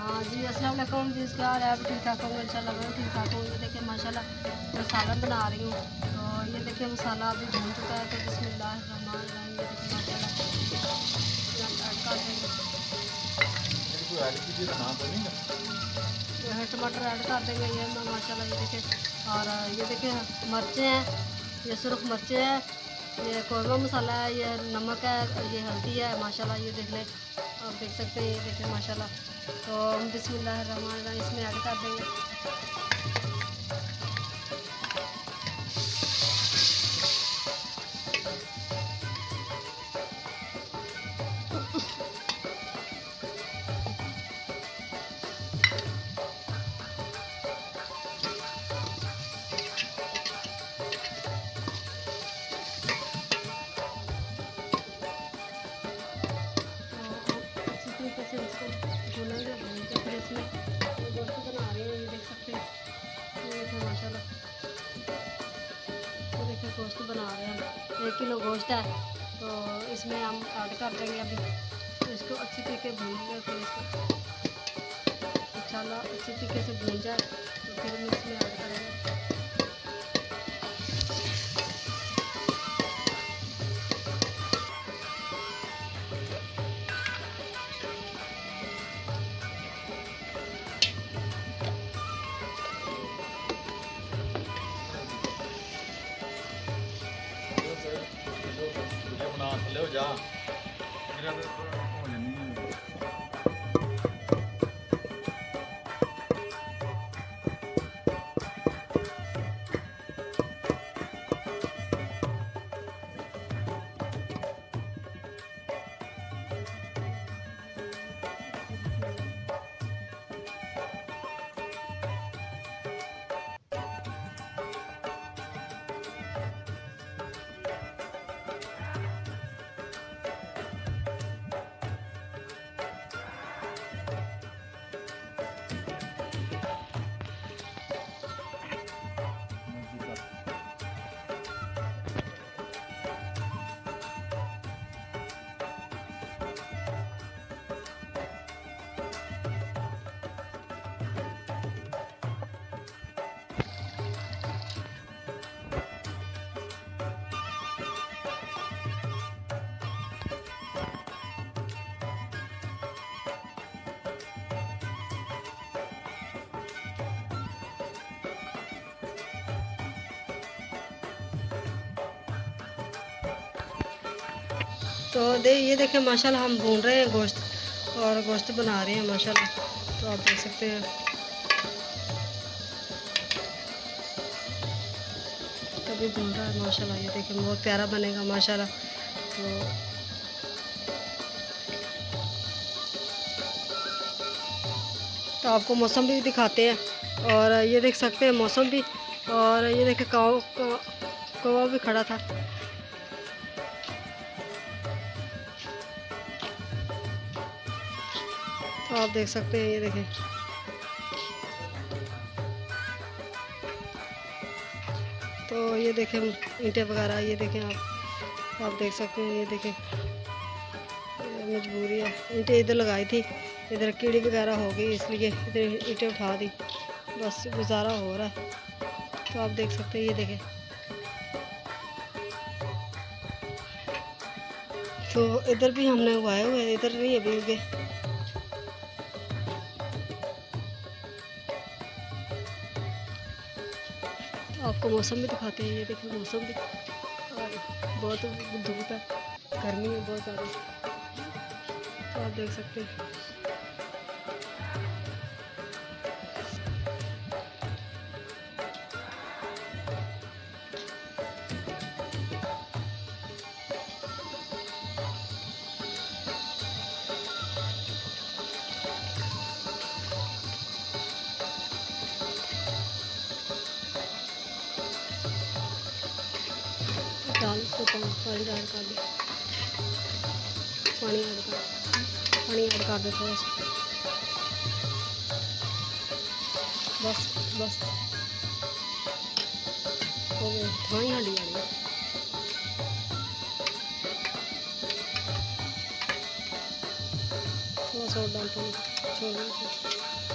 हाँ जी, अस्सलाम वालेकुम जी, क्या हाल है? आप ठीक ठाक होंगे? इंशाल्लाह मैं ठीक ठाक हूँ। ये देखिए माशाल्लाह मैं सालन बना रही हूँ। तो ये देखिए मसाला अभी भून चुका है, तो बिस्मिल्लाहिर्रहमानिर्रहीम। ये देखिए माशाल्लाह यहाँ तड़का देंगे, जो है टमाटर ऐड कर देंगे ये माशाल्लाह। ये देखिए, और ये देखिए मिर्चें हैं, ये सुरख मिर्चें हैं, ये कौरमा मसाला है, ये नमक है, ये हल्दी है माशाल्लाह। ये देख लें, आप देख सकते हैं। ये देखिए माशाल्लाह। तो हम बिस्मिल्लाहिर्रहमानिर्रहीम इसमें ऐड कर देंगे। अच्छी तरीके से इसको भूनेंगे, भून के फिर इसमें गोश्त बना रहे हैं। ये देख सकते हैं, ये देखिए माशाल्लाह। ये देखिए गोश्त बना रहे हैं हम, 1 किलो गोश्त है, तो इसमें हम ऐड कर देंगे अभी। तो इसको अच्छी तरीके भूनेंगे, फिर इसको इंशाल्लाह अच्छी तरीके से भून जाए तो फिर हम इसमें ऐड करेंगे। तो ये देखें माशाल्लाह हम भून रहे हैं गोश्त, और गोश्त बना रहे हैं माशाल्लाह। तो आप देख सकते हैं, तभी भून रहा है माशाल्लाह। ये देखें बहुत प्यारा बनेगा माशाल्लाह। तो आपको मौसम भी दिखाते हैं, और ये देख सकते हैं मौसम भी, और ये देखें कौवा भी खड़ा था। तो आप देख सकते हैं, ये देखें। तो ये देखें ईंटें वगैरह, ये देखें आप देख सकते हैं। ये देखें मजबूरी है, ईंटें इधर लगाई थी, इधर कीड़ी वगैरह हो गई, इसलिए इधर ईंटें उठा दी, बस गुजारा हो रहा है। तो आप देख सकते हैं, ये देखें। तो इधर भी हमने उगाए हुए, इधर नहीं अभी उगे। आपको मौसम भी दिखाते हैं। ये देखिए मौसम भी, और बहुत धूप है, गर्मी है बहुत ज़्यादा। तो आप देख सकते हैं। दाल को पानी ऐड कर दो, पानी ऐड कर दो थोड़ा सा, बस हो गया, थाई हांडी आ गई। तो थोड़ा सॉल्ट डालते हैं, छोड़ देते हैं।